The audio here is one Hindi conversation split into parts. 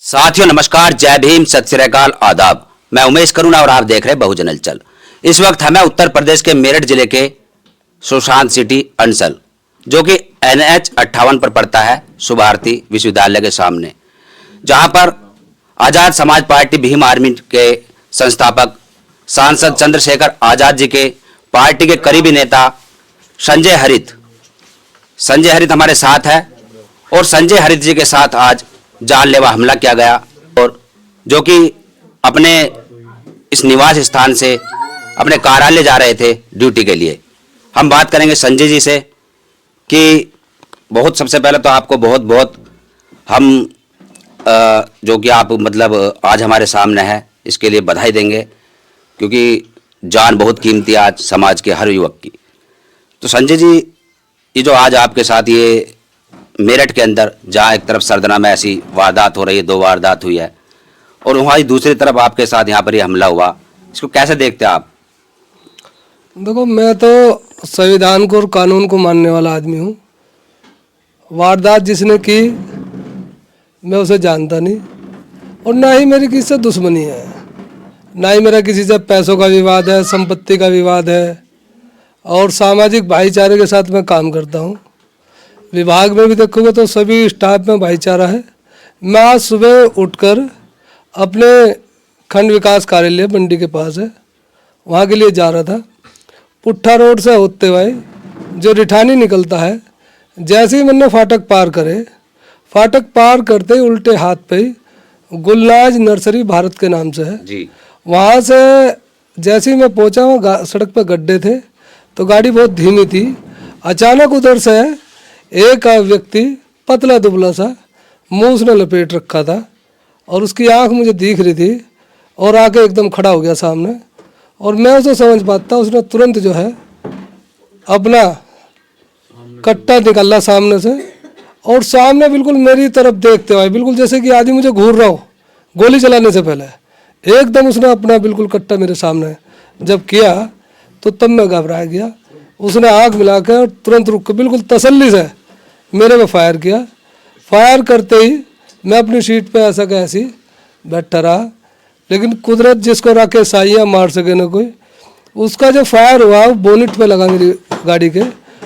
साथियों नमस्कार, जय भीम, सत श्री अकाल, आदाब। मैं उमेश करुणा और आप देख रहे हैं बहुजन हलचल। इस वक्त हमें उत्तर प्रदेश के मेरठ जिले के सुशांत सिटी अंचल, जो कि NH 58 पर पड़ता है, सुभारती विश्वविद्यालय के सामने, जहां पर आजाद समाज पार्टी भीम आर्मी के संस्थापक सांसद चंद्रशेखर आजाद जी के पार्टी के करीबी नेता संजय हरित हमारे साथ है। और संजय हरित जी के साथ आज जानलेवा हमला किया गया, और जो कि अपने इस निवास स्थान से अपने कार्यालय जा रहे थे ड्यूटी के लिए। हम बात करेंगे संजय जी से कि सबसे पहले तो आपको बहुत बहुत हम जो कि आप आज हमारे सामने है, इसके लिए बधाई देंगे, क्योंकि जान बहुत कीमती है आज समाज के हर युवक की। तो संजय जी, ये जो आज आपके साथ ये मेरठ के अंदर, जहाँ एक तरफ सरदना में ऐसी वारदात हो रही है, 2 वारदात हुई है, और वहाँ दूसरी तरफ आपके साथ यहाँ पर ये हमला हुआ, इसको कैसे देखते हैं आप? देखो, मैं तो संविधान को और कानून को मानने वाला आदमी हूँ। वारदात जिसने की मैं उसे जानता नहीं, और ना ही मेरी किसी से दुश्मनी है, ना ही मेरा किसी से पैसों का विवाद है, संपत्ति का विवाद है, और सामाजिक भाईचारे के साथ मैं काम करता हूँ। विभाग में भी देखोगे तो सभी स्टाफ में भाईचारा है। मैं आज सुबह उठकर अपने खंड विकास कार्यालय मंडी के पास है, वहाँ के लिए जा रहा था। पुट्ठा रोड से होते हुए जो रिठानी निकलता है, जैसे ही मैंने फाटक पार करे, फाटक पार करते ही उल्टे हाथ पे ही गुलनाज नर्सरी भारत के नाम से है जी। वहाँ से जैसे ही मैं पहुँचा, वहाँ सड़क पर गड्ढे थे, तो गाड़ी बहुत धीमी थी। अचानक उधर से एक व्यक्ति पतला दुबला सा, मुंह उसने लपेट रखा था, और उसकी आंख मुझे दिख रही थी, और आके एकदम खड़ा हो गया सामने। और मैं उसे समझ पाता, उसने तुरंत जो है अपना कट्टा निकाला सामने से, और सामने बिल्कुल मेरी तरफ देखते हुए, बिल्कुल जैसे कि आदमी मुझे घूर रहा हो गोली चलाने से पहले, एकदम उसने अपना बिल्कुल कट्टा मेरे सामने जब किया, तो तब मैं घबरा गया। उसने आँख मिला कर तुरंत रुक कर बिल्कुल तसल्ली से मेरे पे फायर किया। फायर करते ही मैं अपनी सीट पे ऐसा कैसी बैठा रहा, लेकिन कुदरत जिसको रखे साइयाँ मार सके ना कोई, उसका जो फायर हुआ वो बोनेट पे लगा मेरी गाड़ी के,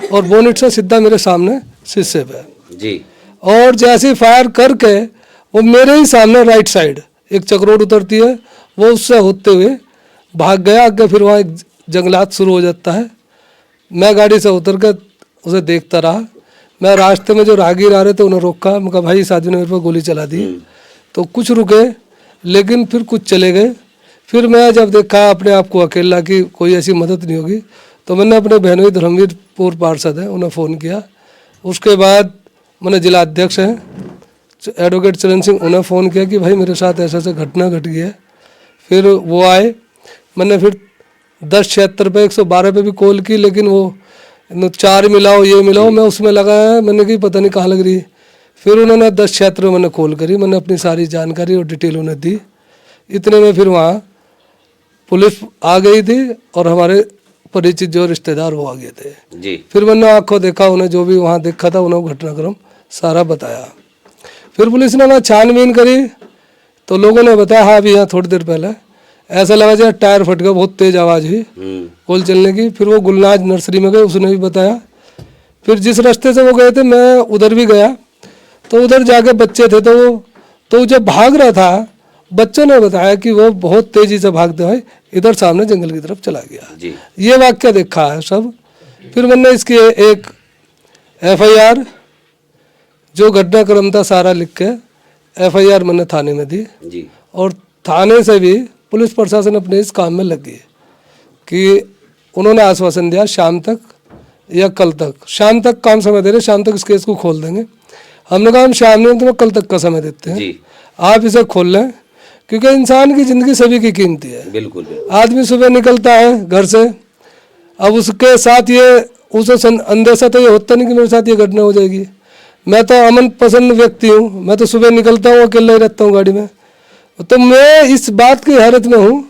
और बोनेट से सीधा मेरे सामने शीशे पे जी। और जैसे ही फायर करके वो मेरे ही सामने राइट साइड एक चक्रोड उतरती है, वो उससे होते हुए भाग गया आगे। फिर वहाँ एक जंगलात शुरू हो जाता है। मैं गाड़ी से उतर कर उसे देखता रहा। मैं रास्ते में जो राहगीर आ रहे थे उन्हें रोका, मैं कहा भाई इस आदमी ने मेरे पर गोली चला दी। तो कुछ रुके, लेकिन फिर कुछ चले गए। फिर मैं जब देखा अपने आप को अकेला कि कोई ऐसी मदद नहीं होगी, तो मैंने अपने बहनोई धर्मवीर पार्षद हैं उन्हें फ़ोन किया। उसके बाद मैंने जिला अध्यक्ष हैं एडवोकेट चरण सिंह, उन्हें फ़ोन किया कि भाई मेरे साथ ऐसा ऐसा घटना घट गई है। फिर वो आए। मैंने फिर 1076 पे 112 पे भी कॉल की, लेकिन वो 4 मिलाओ ये मिलाओ, मैं उसमें लगाया, मैंने कही पता नहीं कहाँ लग रही। फिर उन्होंने 1076 में मैंने कॉल करी, मैंने अपनी सारी जानकारी और डिटेल उन्हें दी। इतने में फिर वहाँ पुलिस आ गई थी, और हमारे परिचित जो रिश्तेदार वो आ गए थे जी। फिर मैंने आँखों देखा, उन्हें जो भी वहाँ देखा था उन्हें घटनाक्रम सारा बताया। फिर पुलिस ने वहाँ छानबीन करी, तो लोगों ने बताया हाँ अभी यहाँ थोड़ी देर पहले ऐसा लगा जैसे टायर फट गया, बहुत तेज आवाज़ हुई गोल चलने की। फिर वो गुलनाज नर्सरी में गए, उसने भी बताया। फिर जिस रास्ते से वो गए थे मैं उधर भी गया, तो उधर जाके बच्चे थे, तो जब भाग रहा था, बच्चों ने बताया कि वो बहुत तेज़ी से भागते हुए इधर सामने जंगल की तरफ चला गया जी। ये वाक्य देखा है सब। फिर मैंने इसकी एक FIR जो घटनाक्रम था सारा लिख के FIR मैंने थाने में दी जी। और थाने से भी पुलिस प्रशासन अपने इस काम में लगी कि उन्होंने आश्वासन दिया शाम तक या कल तक, शाम तक काम समय दे रहे, शाम तक इस केस को खोल देंगे। हमने कहा हम शाम में तुम्हें कल तक का समय देते हैं जी। आप इसे खोल लें, क्योंकि इंसान की ज़िंदगी सभी की कीमती है। बिल्कुल। आदमी सुबह निकलता है घर से, अब उसके साथ ये उसे अंदेशा तो ये होता नहीं कि मेरे साथ ये घटना हो जाएगी। मैं तो अमन पसंद व्यक्ति हूँ, मैं तो सुबह निकलता हूँ, अकेला ही रहता हूँ गाड़ी में। तो मैं इस बात की हैरत में हूँ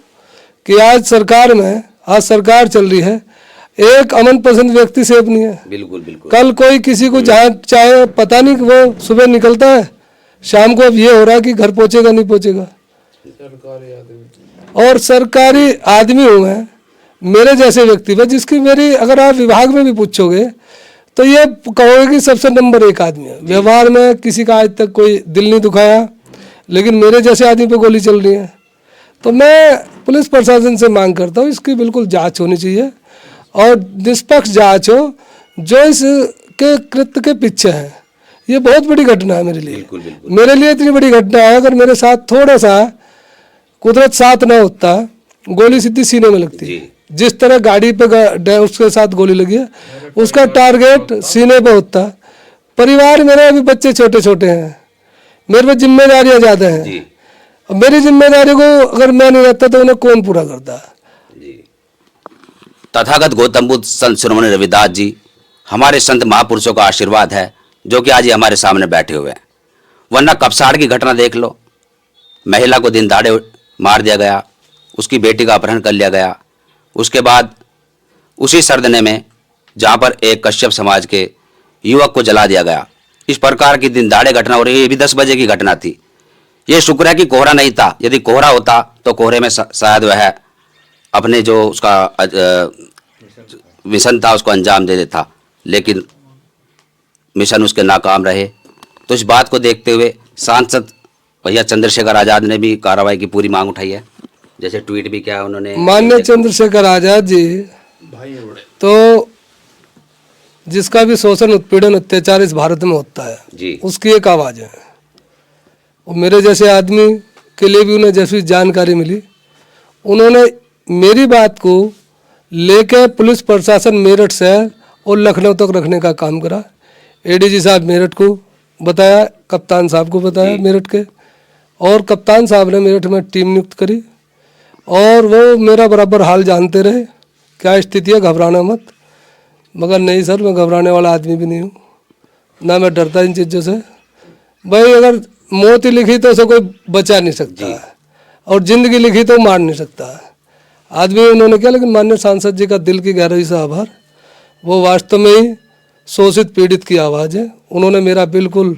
कि आज सरकार चल रही है, एक अमन पसंद व्यक्ति सेफ नहीं है। बिल्कुल बिल्कुल। कल कोई किसी को जहाँ चाहे, पता नहीं कि वो सुबह निकलता है, शाम को अब ये हो रहा है कि घर पहुंचेगा नहीं पहुंचेगा। और सरकारी आदमी हूँ मैं, मेरे जैसे व्यक्ति पर जिसकी मेरी अगर आप विभाग में भी पूछोगे तो ये कहोगे कि सबसे नंबर 1 आदमी है। व्यवहार में किसी का आज तक कोई दिल नहीं दुखाया, लेकिन मेरे जैसे आदमी पे गोली चल रही है। तो मैं पुलिस प्रशासन से मांग करता हूँ इसकी बिल्कुल जांच होनी चाहिए और निष्पक्ष जांच हो जो इसके कृत्य के पीछे है। ये बहुत बड़ी घटना है मेरे लिए। बिल्कुल, बिल्कुल। मेरे लिए इतनी बड़ी घटना है, अगर मेरे साथ थोड़ा सा कुदरत साथ ना होता, गोली सीधी सीने में लगती। जिस तरह गाड़ी पे उसके साथ गोली लगी है, उसका टारगेट सीने पे होता। परिवार मेरे अभी बच्चे छोटे छोटे हैं, मेरे पे जिम्मेदारियां ज़्यादा हैं। अब मेरी जिम्मेदारी को अगर मैं नहीं रहता तो उन्हें कौन पूरा करता। तथागत गौतम बुद्ध संत शिरोमणि रविदास जी हमारे संत महापुरुषों का आशीर्वाद है जो कि आज ये हमारे सामने बैठे हुए हैं। वरना कपसाड़ की घटना देख लो, महिला को दिन दहाड़े मार दिया गया, उसकी बेटी का अपहरण कर लिया गया। उसके बाद उसी सरदने में जहाँ पर एक कश्यप समाज के युवक को जला दिया गया। इस प्रकार की दिन दहाड़े घटना हो रही है। ये भी 10 बजे की घटना थी। ये शुक्र है कि कोहरा नहीं था, यदि कोहरा होता तो कोहरे में शायद वह अपने जो उसका मिशन था उसको अंजाम दे देता, लेकिन मिशन उसके नाकाम रहे। तो इस बात को देखते हुए सांसद भैया चंद्रशेखर आजाद ने भी कार्रवाई की पूरी मांग उठाई है। जैसे ट्वीट भी किया उन्होंने। माननीय चंद्रशेखर आजाद जी तो जिसका भी शोषण उत्पीड़न अत्याचार इस भारत में होता है जी, उसकी एक आवाज़ है। और मेरे जैसे आदमी के लिए भी उन्हें जैसी जानकारी मिली, उन्होंने मेरी बात को लेकर पुलिस प्रशासन मेरठ से और लखनऊ तक रखने का काम करा। एडीजी साहब मेरठ को बताया, कप्तान साहब को बताया मेरठ के, और कप्तान साहब ने मेरठ में टीम नियुक्त करी और वो मेरा बराबर हाल जानते रहे, क्या स्थिति है, घबराना मत। मगर नहीं सर, मैं घबराने वाला आदमी भी नहीं हूँ, ना मैं डरता इन चीज़ों से। भाई अगर मौत ही लिखी तो उसे कोई बचा नहीं सकता है, और जिंदगी लिखी तो मार नहीं सकता है। आदमी उन्होंने किया, लेकिन माननीय सांसद जी का दिल की गहराई से आभार। वो वास्तव में ही शोषित पीड़ित की आवाज़ है। उन्होंने मेरा बिल्कुल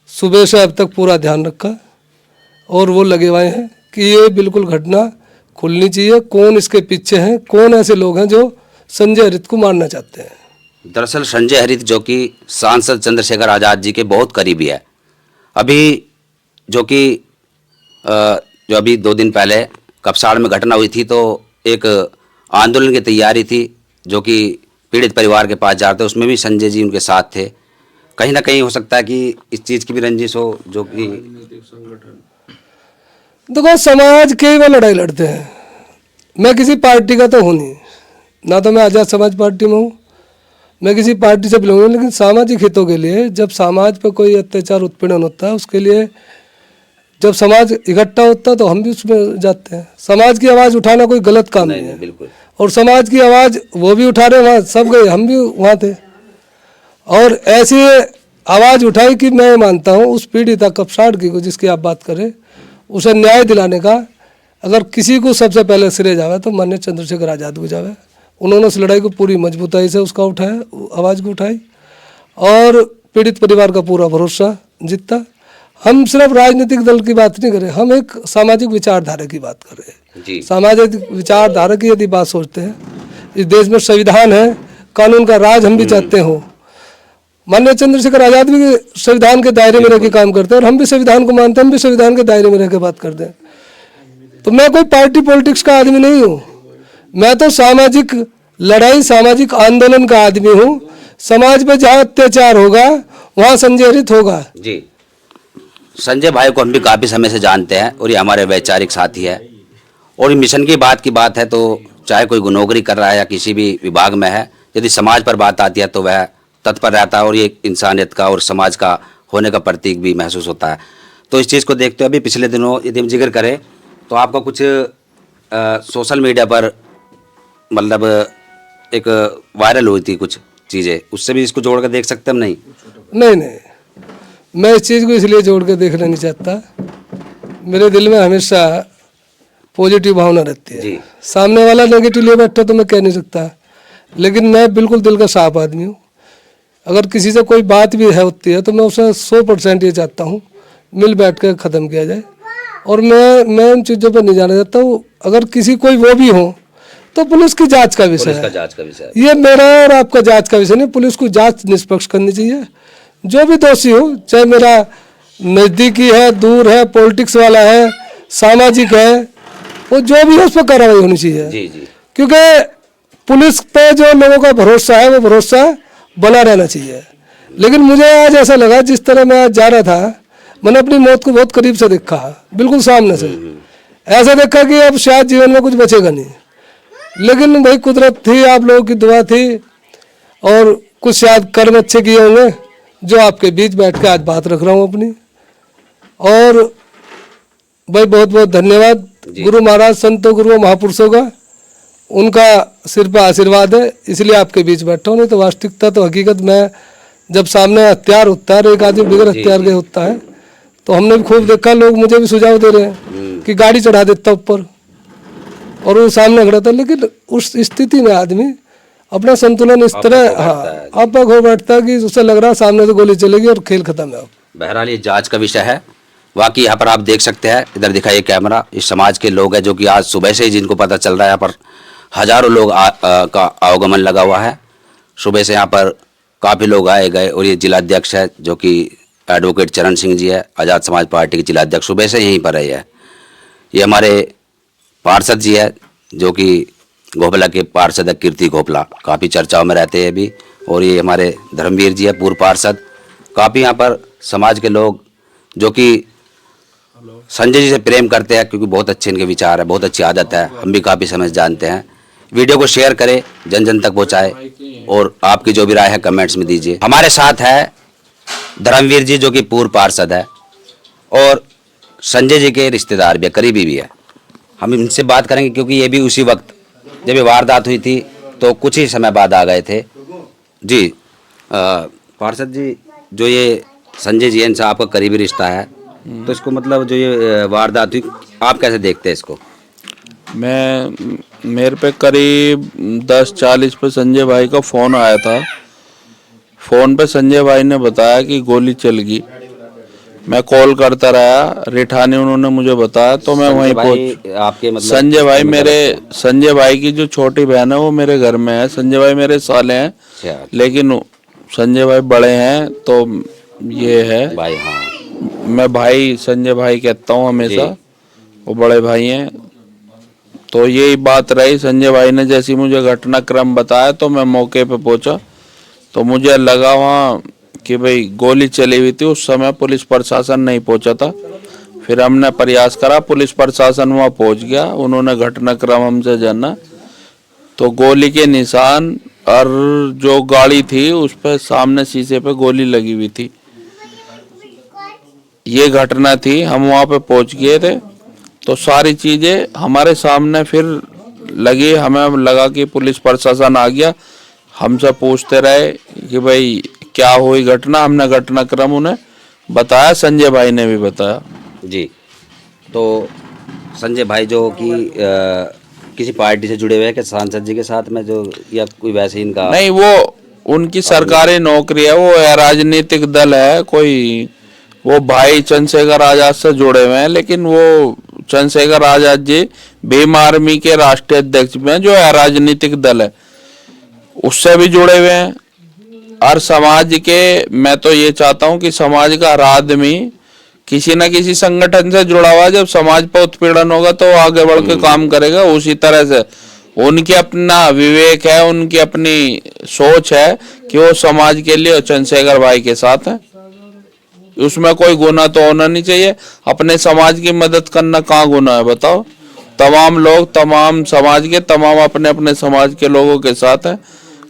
सुबह से अब तक पूरा ध्यान रखा और वो लगे हुए हैं कि ये बिल्कुल घटना खुलनी चाहिए। कौन इसके पीछे हैं, कौन ऐसे लोग हैं जो संजय हरित को मारना चाहते हैं। दरअसल संजय हरित जो कि सांसद चंद्रशेखर आजाद जी के बहुत करीबी है, अभी जो कि जो अभी 2 दिन पहले कपसाड़ में घटना हुई थी तो एक आंदोलन की तैयारी थी जो कि पीड़ित परिवार के पास जाते, उसमें भी संजय जी उनके साथ थे। कहीं ना कहीं हो सकता है कि इस चीज़ की भी रंजिश हो, जो कि देखो समाज के वो लड़ाई लड़ते हैं। मैं किसी पार्टी का तो हूँ नहीं, ना तो मैं आज़ाद समाज पार्टी में हूँ, मैं किसी पार्टी से बिलोंग नहीं, लेकिन सामाजिक हितों के लिए जब समाज पर कोई अत्याचार उत्पीड़न होता है, उसके लिए जब समाज इकट्ठा होता है तो हम भी उसमें जाते हैं। समाज की आवाज़ उठाना कोई गलत काम नहीं है, बिल्कुल। और समाज की आवाज़ वो भी उठा रहे, वहाँ सब गए, हम भी वहाँ थे, और ऐसी आवाज़ उठाई कि मैं मानता हूँ उस पीड़िता कपसाड़ की को जिसकी आप बात करें, उसे न्याय दिलाने का अगर किसी को सबसे पहले सिरे जावे तो माननीय चंद्रशेखर आजाद को जावे। उन्होंने उस लड़ाई को पूरी मजबूताई से उसका उठाया, आवाज़ को उठाई, और पीड़ित परिवार का पूरा भरोसा जीता। हम सिर्फ राजनीतिक दल की बात नहीं कर रहे, हम एक सामाजिक विचारधारा की बात कर रहे हैं। सामाजिक विचारधारा की यदि बात सोचते हैं, इस देश में संविधान है, कानून का राज हम भी चाहते हो। माननीय चंद्रशेखर आजाद भी संविधान के दायरे में रह के काम करते हैं और हम भी संविधान को मानते हैं, हम भी संविधान के दायरे में रह के बात करते हैं। तो मैं कोई पार्टी पॉलिटिक्स का आदमी नहीं हूँ, मैं तो सामाजिक लड़ाई, सामाजिक आंदोलन का आदमी हूँ। समाज पे जहाँ अत्याचार होगा वहाँ संजय हरित होगा। जी, संजय भाई को हम भी काफ़ी समय से जानते हैं और ये हमारे वैचारिक साथी है। और मिशन की बात है तो चाहे कोई नौकरी कर रहा है या किसी भी विभाग में है, यदि समाज पर बात आती है तो वह तत्पर रहता है और ये इंसानियत का और समाज का होने का प्रतीक भी महसूस होता है। तो इस चीज़ को देखते हुए अभी पिछले दिनों यदि हम जिक्र करें तो आपका कुछ सोशल मीडिया पर मतलब एक वायरल हुई थी कुछ चीज़ें, उससे भी इसको जोड़ कर देख सकते हम? नहीं, मैं इस चीज़ को इसलिए जोड़ के देखना नहीं चाहता। मेरे दिल में हमेशा पॉजिटिव भावना रहती है। सामने वाला नेगेटिव ले बैठा तो मैं कह नहीं सकता, लेकिन मैं बिल्कुल दिल का साफ आदमी हूँ। अगर किसी से कोई बात भी है होती है तो मैं उसे 100% ये चाहता हूँ मिल बैठ कर ख़त्म किया जाए। और मैं उन चीज़ों पर नहीं जाना चाहता हूँ। अगर किसी कोई वो भी हो तो पुलिस की जांच का विषय पुलिस का है। जांच का विषय है। ये मेरा और आपका जांच का विषय नहीं, पुलिस को जांच निष्पक्ष करनी चाहिए। जो भी दोषी हो, चाहे मेरा नज़दीकी है, दूर है, पॉलिटिक्स वाला है, सामाजिक है, वो जो भी है उस पर कार्रवाई होनी चाहिए। जी जी। क्योंकि पुलिस पे जो लोगों का भरोसा है वो भरोसा बना रहना चाहिए। लेकिन मुझे आज ऐसा लगा, जिस तरह मैं आज जा रहा था, मैंने अपनी मौत को बहुत करीब से देखा, बिल्कुल सामने से। ऐसा देखा कि अब शायद जीवन में कुछ बचेगा नहीं। लेकिन भाई कुदरत थी, आप लोगों की दुआ थी और कुछ शायद कर्म अच्छे किए होंगे जो आपके बीच बैठ के आज बात रख रहा हूँ अपनी। और भाई बहुत बहुत धन्यवाद गुरु महाराज, संतों, गुरुओं, महापुरुषों का। उनका सिर पर आशीर्वाद है, इसलिए आपके बीच बैठा हूँ। नहीं तो वास्तविकता तो हकीकत में जब सामने हथियार होता है, एक आदमी बगैर हथियार के होता है, तो हमने भी खूब देखा, लोग मुझे भी सुझाव दे रहे हैं कि गाड़ी चढ़ा देता ऊपर, और वो सामने खड़ा था। लेकिन उस स्थिति में आदमी अपना संतुलन इस तरह आप हो बैठता है कि उससे लग रहा है सामने से गोली चलेगी और खेल खत्म है। बहरहाल ये जांच का विषय है। वाकई यहाँ पर आप देख सकते हैं, इधर दिखाइए कैमरा, इस समाज के लोग हैं जो कि आज सुबह से ही जिनको पता चल रहा है यहाँ पर हजारों लोग का आवागमन लगा हुआ है। सुबह से यहाँ पर काफ़ी लोग आए गए। और ये जिलाध्यक्ष है जो कि एडवोकेट चरण सिंह जी है, आज़ाद समाज पार्टी के जिलाध्यक्ष, सुबह से यहीं पर रहे हैं। ये हमारे पार्षद जी है जो कि घोपला के पार्षद है, कीर्ति घोपला, काफ़ी चर्चाओं में रहते हैं अभी। और ये हमारे धर्मवीर जी है, पूर्व पार्षद। काफ़ी यहाँ पर समाज के लोग जो कि संजय जी से प्रेम करते हैं, क्योंकि बहुत अच्छे इनके विचार है, बहुत अच्छी आदत है, हम भी काफ़ी समझ जानते हैं। वीडियो को शेयर करें, जन जन तक पहुँचाए, और आपकी जो भी राय है कमेंट्स में दीजिए। हमारे साथ है धर्मवीर जी जो कि पूर्व पार्षद है और संजय जी के रिश्तेदार भी है, करीबी भी है। हम इनसे बात करेंगे क्योंकि ये भी उसी वक्त जब ये वारदात हुई थी तो कुछ ही समय बाद आ गए थे। जी पार्षद जी, जो ये संजय जी इनसे आपका करीबी रिश्ता है, तो इसको मतलब जो ये वारदात हुई, आप कैसे देखते हैं इसको? मेरे पे करीब 10:40 पे संजय भाई का फ़ोन आया था। फ़ोन पे संजय भाई ने बताया कि गोली चल गई। मैं कॉल करता रहा, रिठाने उन्होंने मुझे बताया, तो मैं वहीं पहुंच। आपके मतलब संजय भाई की जो छोटी बहन है वो मेरे घर में है। संजय भाई मेरे साले हैं, लेकिन संजय भाई बड़े हैं, तो ये है भाई। हाँ, मैं भाई संजय भाई कहता हूँ हमेशा, वो बड़े भाई हैं। तो यही बात रही। संजय भाई ने जैसी मुझे घटनाक्रम बताया तो मैं मौके पे पहुंचा, तो मुझे लगा वहाँ कि भाई गोली चली हुई थी। उस समय पुलिस प्रशासन नहीं पहुंचा था। फिर हमने प्रयास करा, पुलिस प्रशासन वहाँ पहुंच गया, उन्होंने घटनाक्रम हमसे जाना, तो गोली के निशान और जो गाड़ी थी उस पर सामने शीशे पे गोली लगी हुई थी। ये घटना थी। हम वहाँ पे पहुंच गए थे तो सारी चीजें हमारे सामने फिर लगी। हमें लगा कि पुलिस प्रशासन आ गया, हमसे पूछते रहे कि भाई क्या हुई घटना। हमने घटनाक्रम उन्हें बताया, संजय भाई ने भी बताया। जी। तो संजय भाई जो कि किसी पार्टी से जुड़े हुए हैं कि सांसद जी के साथ में, जो या कोई वैसे इनका नहीं, वो उनकी सरकारी नौकरी है, वो राजनीतिक दल है कोई। वो भाई चंद्रशेखर आजाद से जुड़े हुए हैं, लेकिन वो चंद्रशेखर आजाद जी भीम आर्मी के राष्ट्रीय अध्यक्ष में, जो है राजनीतिक दल है, उससे भी जुड़े हुए हैं। और समाज के, मैं तो ये चाहता हूँ कि समाज का हर आदमी किसी न किसी संगठन से जुड़ा हुआ है। जब समाज पर उत्पीड़न होगा तो आगे बढ़ के काम करेगा। उसी तरह से उनकी अपना विवेक है, उनकी अपनी सोच है कि वो समाज के लिए चंद्रशेखर भाई के साथ है। उसमें कोई गुनाह तो होना नहीं चाहिए। अपने समाज की मदद करना कहाँ गुनाह है बताओ? तमाम लोग, तमाम समाज के, तमाम अपने अपने समाज के लोगों के साथ है।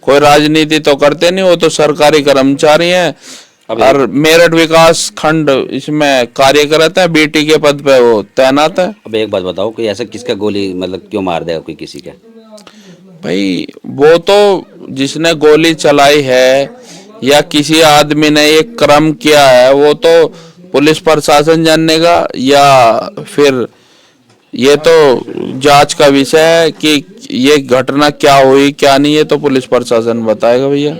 कोई राजनीति तो करते नहीं, वो तो सरकारी कर्मचारी हैं। और मेरठ विकास खंड इसमें कार्य करता है, बीटी के पद पे वो तैनात है। अब एक बात बताओ कि ऐसा किसका गोली मतलब क्यों मार देगा कोई किसी का? भाई वो तो जिसने गोली चलाई है या किसी आदमी ने एक क्रम किया है, वो तो पुलिस प्रशासन जानने का, या फिर ये तो जांच का विषय है कि ये घटना क्या हुई क्या नहीं, ये तो पुलिस प्रशासन बताएगा भैया।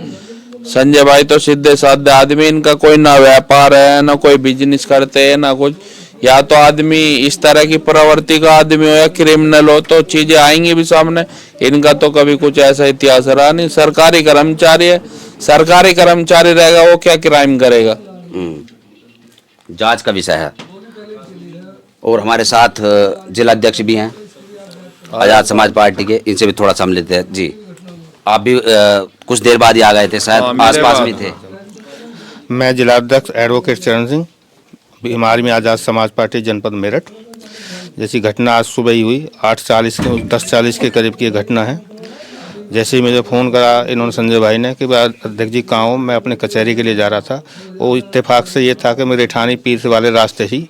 संजय भाई तो सीधे साधे आदमी, इनका कोई ना व्यापार है ना कोई बिजनेस करते हैं ना कुछ। या तो आदमी इस तरह की प्रवृत्ति का आदमी हो या क्रिमिनल हो तो चीजें आएंगी भी सामने। इनका तो कभी कुछ ऐसा इतिहास रहा नहीं। सरकारी कर्मचारी है, सरकारी कर्मचारी रहेगा वो क्या क्राइम करेगा? जांच का विषय है। और हमारे साथ जिला अध्यक्ष भी हैं आजाद समाज पार्टी के, इनसे भी थोड़ा सम लेते हैं। जी, आप भी कुछ देर बाद ही आ गए थे, शायद आसपास में थे। मैं जिलाध्यक्ष एडवोकेट चरण सिंह, बीमार में आज़ाद समाज पार्टी जनपद मेरठ। जैसी घटना आज सुबह ही हुई 10:40 के करीब की घटना है। जैसे ही मुझे फ़ोन करा इन्होंने संजय भाई ने कि अध्यक्ष जी कहाँ हूँ, मैं अपने कचहरी के लिए जा रहा था। वो इत्तेफाक से ये था कि मैं रेठानी पीर वाले रास्ते ही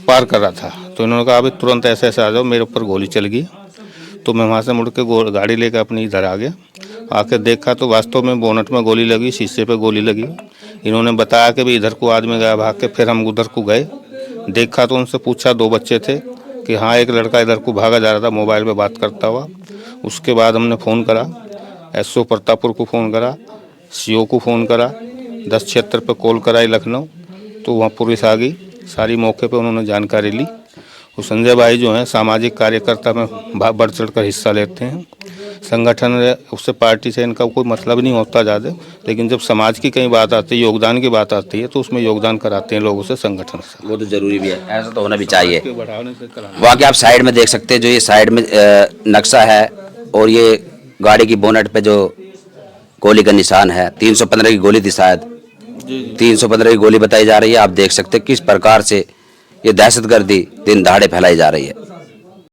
पार कर रहा था। तो इन्होंने कहा अभी तुरंत ऐसे आ जाओ, मेरे ऊपर गोली चल गई। तो मैं वहाँ से मुड़ के गाड़ी लेकर अपनी इधर आ गया। आके देखा तो वास्तव में बोनट में गोली लगी, शीशे पे गोली लगी। इन्होंने बताया कि भाई इधर को आदमी गया भाग के। फिर हम उधर को गए, देखा तो उनसे पूछा, 2 बच्चे थे कि हाँ एक लड़का इधर को भागा जा रहा था मोबाइल पे बात करता हुआ। उसके बाद हमने फ़ोन करा एसओ प्रतापपुर को, फ़ोन करा सीओ को, फ़ोन करा 1076 पे कॉल कराई लखनऊ। तो वहाँ पुलिस आ गई, सारी मौके पे उन्होंने जानकारी ली। वो संजय भाई जो हैं सामाजिक कार्यकर्ता में बढ़ चढ़ कर हिस्सा लेते हैं। संगठन उससे पार्टी से इनका कोई मतलब नहीं होता ज़्यादा, लेकिन जब समाज की कहीं बात आती है, योगदान की बात आती है तो उसमें योगदान कराते हैं लोगों से, संगठन से। वो तो जरूरी भी है, ऐसा तो होना भी चाहिए। वहाँ के आप साइड में देख सकते हैं, जो ये साइड में नक्शा है और ये गाड़ी की बोनट पे जो गोली का निशान है, 315 की गोली थी शायद, 315 की गोली बताई जा रही है। आप देख सकते हैं किस प्रकार से ये दहशतगर्दी दिन दहाड़े फैलाई जा रही है।